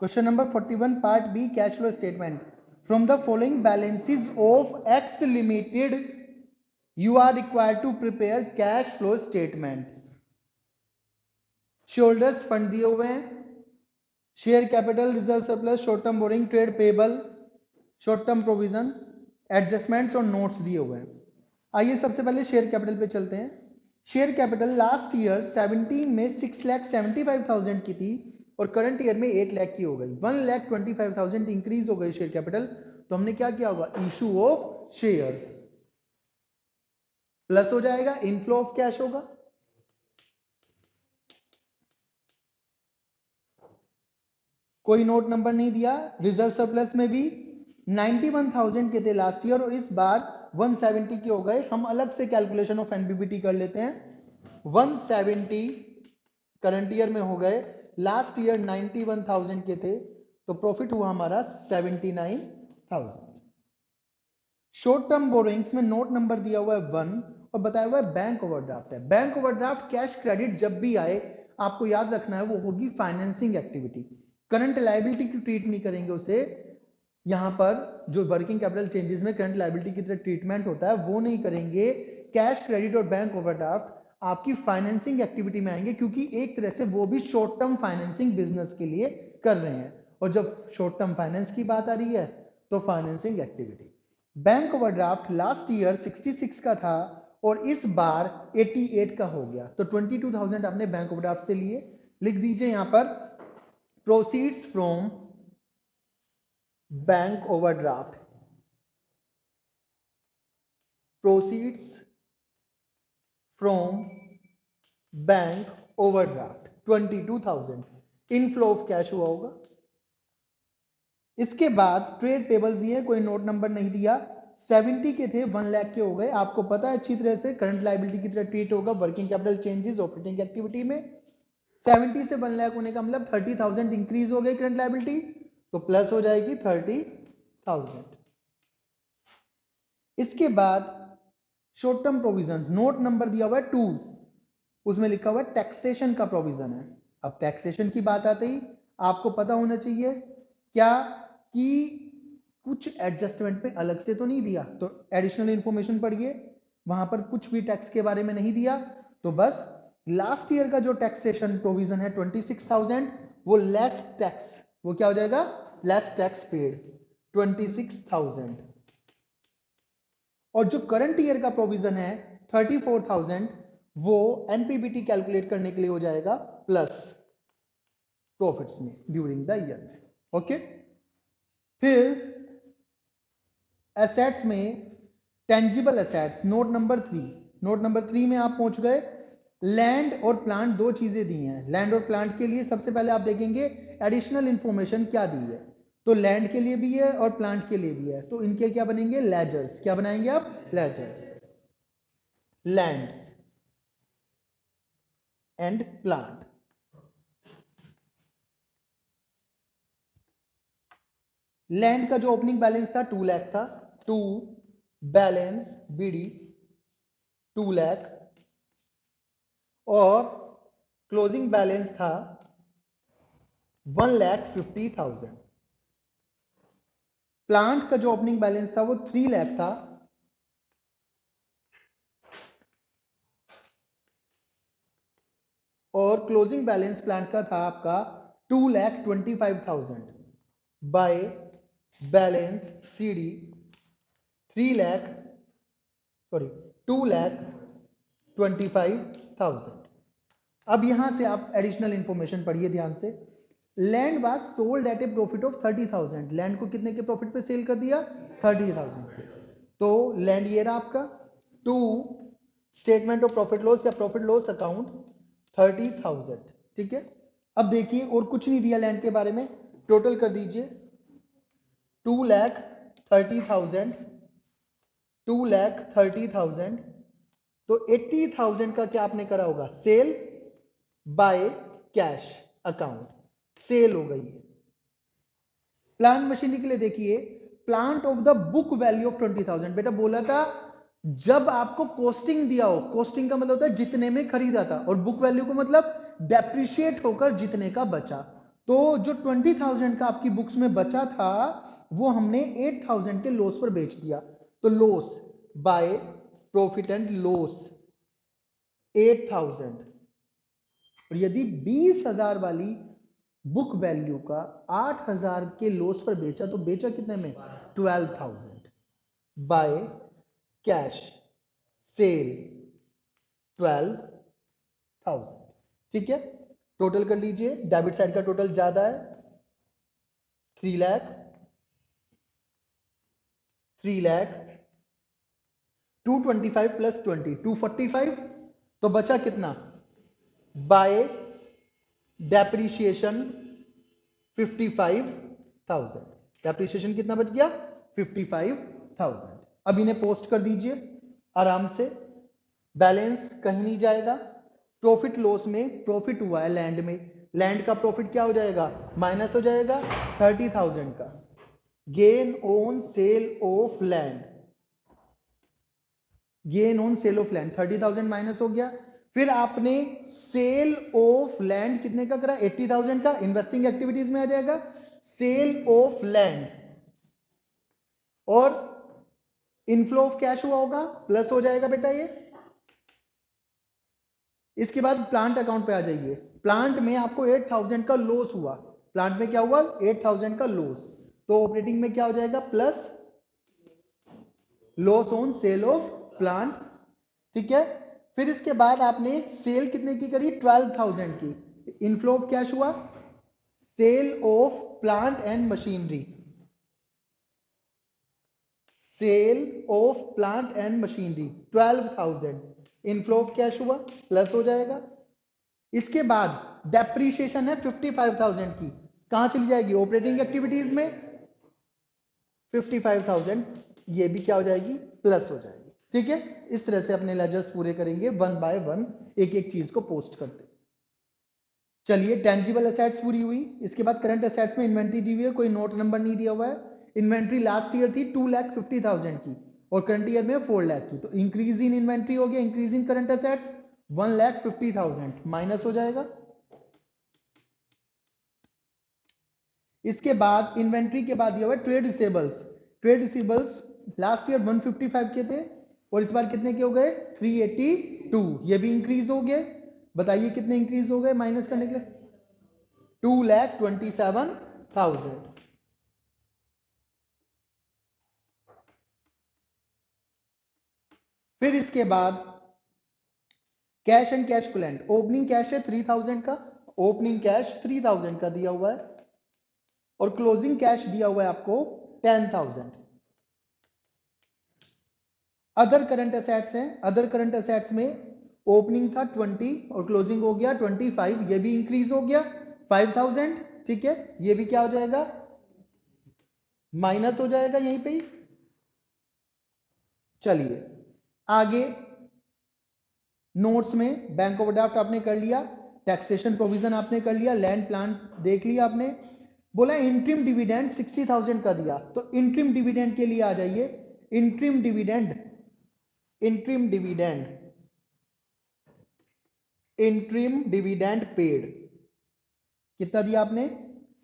Question number 41 part B cash flow statement from the following balances of X limited you are required to prepare cash flow statement. Shareholders fund दिए हुए हैं, share capital, reserve surplus, short term borrowing, trade payable, short term provision, adjustments और notes दिए हुए हैं। आइए सबसे पहले शेयर कैपिटल पे चलते हैं। शेयर कैपिटल लास्ट ईयर 17 में 6,75,000 की थी और करंट ईयर में 8 लाख की हो गई। 1,25,000 इंक्रीज हो गई शेयर कैपिटल, तो हमने क्या किया होगा, इशू ऑफ शेयर्स प्लस हो जाएगा, इनफ्लो ऑफ कैश होगा। कोई नोट नंबर नहीं दिया। रिजर्व सरप्लस में भी 91,000 के थे लास्ट ईयर और इस बार 170 के हो गए। हम अलग से कैलकुलेशन ऑफ एनबीबीटी कर लेते हैं। 170 करंट ईयर में हो गए, लास्ट ईयर 91,000 के थे, तो प्रॉफिट हुआ हमारा 79,000। शॉर्ट टर्म बोरोइंग्स में नोट नंबर दिया हुआ है 1 और बताया हुआ है बैंक ओवरड्राफ्ट है। बैंक ओवरड्राफ्ट कैश क्रेडिट जब भी आए आपको याद रखना है वो होगी फाइनेंसिंग एक्टिविटी। करंट लायबिलिटी की ट्रीट नहीं करेंगे उसे। यहां पर जो वर्किंग कैपिटल चेंजेस में करंट लायबिलिटी की तरह ट्रीटमेंट होता है वो नहीं करेंगे। कैश क्रेडिट और बैंक ओवरड्राफ्ट आपकी फाइनेंसिंग एक्टिविटी में आएंगे, क्योंकि एक तरह से वो भी शॉर्ट टर्म फाइनेंसिंग बिजनेस के लिए कर रहे हैं। और जब शॉर्ट टर्म फाइनेंस की बात आ रही है तो financing activity. Bank overdraft last year 66 का था और इस बार 88 का हो गया, तो 22,000 आपने बैंक ओवरड्राफ्ट से लिए। लिख दीजिए यहां पर proceeds from bank overdraft, proceeds from bank overdraft 22,000 inflow of cash हुआ होगा। इसके बाद ट्रेड पेबल्स दिए, कोई नोट नंबर नहीं दिया। 70 के थे, 1 लाख के हो गए। आपको पता है अच्छी तरह से करंट लायबिलिटी की तरह ट्रीट होगा working capital changes operating activity में। 70 से 1 लाख होने का मतलब 30,000 इंक्रीज हो गई करंट लायबिलिटी, तो प्लस हो जाएगी 30,000। इसके बाद short term provision, note number दिया हुआ है 2, उसमें लिखा हुआ है टैक्सेशन का प्रोविजन है। अब टैक्सेशन की बात आते ही आपको पता होना चाहिए क्या कि कुछ एडजस्टमेंट में अलग से तो नहीं दिया, तो एडिशनल इंफॉर्मेशन पढ़िए, वहां पर कुछ भी टैक्स के बारे में नहीं दिया। तो बस लास्ट ईयर का जो टैक्सेशन प्रोविजन है 26,000, वो लेस टैक्स, वो क्या हो जाएगा, लेस टैक्स पेड 26,000। और जो करंट ईयर का प्रोविजन है 34,000, वो एनपीबीटी कैलकुलेट करने के लिए हो जाएगा प्लस प्रॉफिट्स में ड्यूरिंग द ईयर में। ओके, फिर एसेट्स में tangible assets, note number 3। Note number 3 में आप पहुंच गए। लैंड और प्लांट दो चीजें दी हैं। लैंड और प्लांट के लिए सबसे पहले आप देखेंगे एडिशनल इंफॉर्मेशन क्या दी है, तो लैंड के लिए भी है और प्लांट के लिए भी है, तो इनके क्या बनेंगे, लेजर्स। क्या बनाएंगे आप, ledgers. Land and plant. Land का जो ओपनिंग बैलेंस था 2 लाख था, टू बैलेंस बीडी 2 लाख, और क्लोजिंग बैलेंस था 1,50,000। प्लांट का जो ओपनिंग बैलेंस था वो 3 लाख था, और क्लोजिंग बैलेंस प्लांट का था आपका 2,25,000 बाय बैलेंस सीडी 2,25,000। अब यहां से आप एडिशनल इंफॉर्मेशन पढ़िए ध्यान से। Land was sold at A profit of 30,000। Land को कितने के प्रॉफिट पे सेल कर दिया, 30,000 के। तो लैंड ये रहा आपका। To statement of profit loss या प्रॉफिट लॉस अकाउंट 30,000। ठीक है, अब देखिए और कुछ नहीं दिया लैंड के बारे में, टोटल कर दीजिए 2,30,000, 2,30,000, तो 80,000 का क्या आपने करा होगा, sale by cash account, sale हो गई है। प्लांट मशीनरी के लिए देखिए, plant of the book value of 20,000। बेटा बोला था जब आपको कॉस्टिंग दिया हो, कॉस्टिंग का मतलब होता है जितने में खरीदा था, और बुक वैल्यू को मतलब डेप्रिशिएट होकर जितने का बचा, तो जो 20,000 का आपकी बुक्स में बचा था वो हमने 8,000 के लॉस पर बेच दिया। तो loss by profit and loss 8,000। और यदि 20,000 वाली बुक वैल्यू का 8,000 के लॉस पर बेचा तो बेचा कितने में? 12,000 बाय कैश सेल 12,000। ठीक है, टोटल कर लीजिए। डेबिट साइड का टोटल ज्यादा है 3 लाख 225 प्लस 20 245। तो बचा कितना? Bye depreciation 55,000। डेप्रीशिएशन कितना बच गया? 55,000। अब इन्हें पोस्ट कर दीजिए आराम से, बैलेंस कहीं नहीं जाएगा। प्रॉफिट लॉस में प्रॉफिट हुआ है लैंड में, लैंड का प्रॉफिट क्या हो जाएगा? माइनस हो जाएगा 30,000 का। Gain on sale of land, gain on sale of land 30,000 minus हो गया। फिर आपने सेल ऑफ लैंड कितने का करा? 80,000 का। इन्वेस्टिंग एक्टिविटीज में आ जाएगा सेल ऑफ लैंड, और इनफ्लो ऑफ कैश हुआ होगा, प्लस हो जाएगा बेटा ये। इसके बाद प्लांट अकाउंट पे आ जाइए। प्लांट में आपको 8,000 का लॉस हुआ। प्लांट में क्या हुआ? 8,000 का लॉस। तो ऑपरेटिंग में क्या हो जाएगा? Plus loss on sale of plant. ठीक है, फिर इसके बाद आपने सेल कितने की करी? 12,000 की। इनफ्लो ऑफ कैश हुआ sale of plant and machinery, sale of plant and machinery 12,000। Inflow of cash हुआ, प्लस हो जाएगा। इसके बाद डेप्रीशिएशन है 55,000 की, कहां चली जाएगी? ऑपरेटिंग एक्टिविटीज में 55,000, ये भी क्या हो जाएगी? प्लस हो जाएगी। ठीक है, इस तरह से अपने लेजर्स पूरे करेंगे वन बाय वन, एक एक चीज को पोस्ट करते। चलिए, टेंजिबल एसेट्स पूरी हुई। इसके बाद करंट एसेट्स में इन्वेंट्री दी हुई है, कोई नोट नंबर नहीं दिया हुआ है। इन्वेंट्री लास्ट ईयर थी 2,50,000 की और करंट ईयर में 4 लाख की। तो इंक्रीज इन इन्वेंट्री हो गया, increase in current assets 1,50,000 minus हो जाएगा। इसके बाद इन्वेंट्री के बाद दिया हुआ ट्रेड रिसेबल्स। ट्रेड रिसेबल्स लास्ट ईयर 155 के थे और इस बार कितने के हो गए? 382। ये भी इंक्रीज हो गए। बताइए कितने इंक्रीज हो गए माइनस करने के लिए? 2,27,000। फिर इसके बाद cash and cash equivalent. Opening cash है 3,000 का, ओपनिंग कैश 3,000 का दिया हुआ है और क्लोजिंग कैश दिया हुआ है आपको 10,000। अदर करंट एसेट्स हैं, अदर करंट एसेट्स में ओपनिंग था 20 और क्लोजिंग हो गया 25, ये भी इंक्रीज हो गया 5,000। ठीक है, ये भी क्या हो जाएगा? माइनस हो जाएगा यहीं पे ही। चलिए आगे, नोट्स में बैंक ओवरड्राफ्ट आपने कर लिया, टैक्सेशन प्रोविजन आपने कर लिया, लैंड प्लान देख लिया आपने। बोला इंट्रीम डिविडेंड 60,000 का दिया, तो इंट्रीम डिविडेंड के लिए आ जाइए। Interim dividend, interim dividend, interim dividend paid कितना दिया आपने?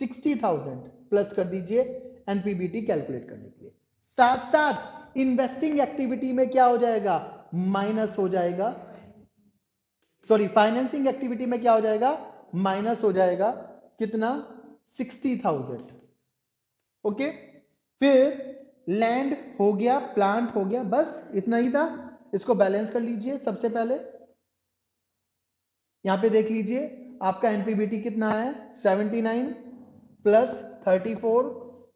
60,000 प्लस कर दीजिए एनपीबीटी कैलकुलेट करने के लिए। साथ साथ इन्वेस्टिंग एक्टिविटी में क्या हो जाएगा? माइनस हो जाएगा। सॉरी, फाइनेंसिंग एक्टिविटी में क्या हो जाएगा? माइनस हो जाएगा। कितना? 60,000। ओके, फिर लैंड हो गया, प्लांट हो गया, बस इतना ही था। इसको बैलेंस कर लीजिए। सबसे पहले यहां पे देख लीजिए आपका एनपीबीटी कितना है? 79 प्लस 34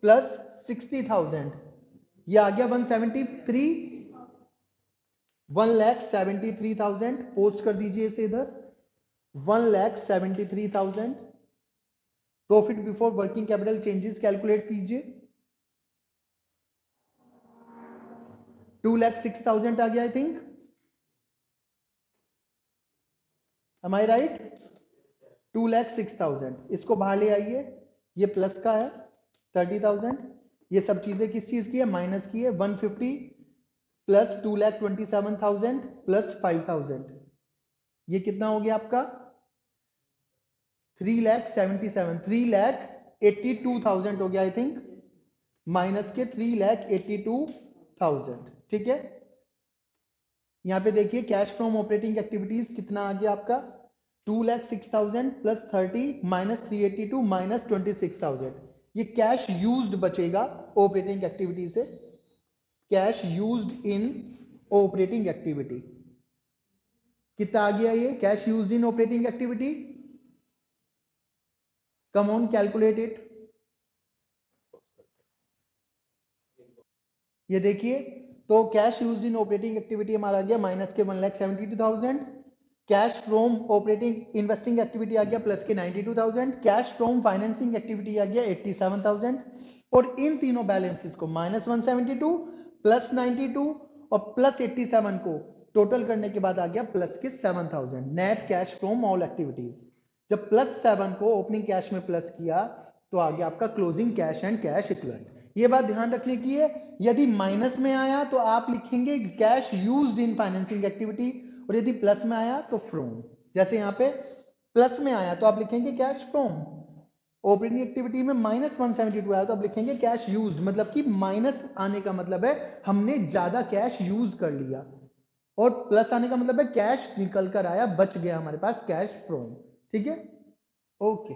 प्लस 60,000, ये आ गया 173, 1,73,000। पोस्ट कर दीजिए इसे इधर, 1,73,000। Profit before working capital changes calculate कीजिए, 2,06,000 आ गया I think. Am I right? 2,06,000। इसको बाहर ले आइए, ये प्लस का है 30,000। ये सब चीजें किस चीज की है? माइनस की है। 150 प्लस 2,27,000 प्लस 5,000, ये कितना हो गया आपका? 3,77,000 3,82,000 हो गया आई थिंक, माइनस के 3,82,000। ठीक है, यहाँ पे देखिए कैश फ्रॉम ऑपरेटिंग एक्टिविटीज कितना आ गया आपका, 2,06,000 प्लस 30 माइनस 382 माइनस 26,000। ये कैश यूज्ड बचेगा ऑपरेटिंग एक्टिविटी से, cash used in operating activity कितना आ गया, ये cash used in operating activity, come on calculate it. ये देखिए, तो cash used in operating activity हमारा आ गया माइनस के 1,72,000, cash from operating investing activity आ गया प्लस के 92,000, कैश फ्रॉम फाइनेंसिंग एक्टिविटी आ गया 87,000, और इन तीनों बैलेंसेस को माइनस 172 प्लस 92 और प्लस 87 को टोटल करने के बाद आ गया प्लस के 7,000, net cash from all activities. जब प्लस 7 को ओपनिंग कैश में प्लस किया तो आ गया आपका closing cash and cash equivalent. ये बात ध्यान रखने की है, यदि माइनस में आया तो आप लिखेंगे कैश यूज्ड इन फाइनेंसिंग एक्टिविटी, और यदि प्लस में आया तो फ्रॉम। जैसे यहाँ पे प्लस में आया तो आप लिखेंगे कैश फ्रॉम, ऑपरेटिंग एक्टिविटी में माइनस 172 आया तो आप लिखेंगे कैश यूज्ड, मतलब कि माइनस आने का मतलब है हमने ज्यादा कैश यूज कर लिया, और प्लस आने का मतलब है कैश निकल कर आया, बच गया हमारे पास कैश फ्रॉम। ठीक है, ओके।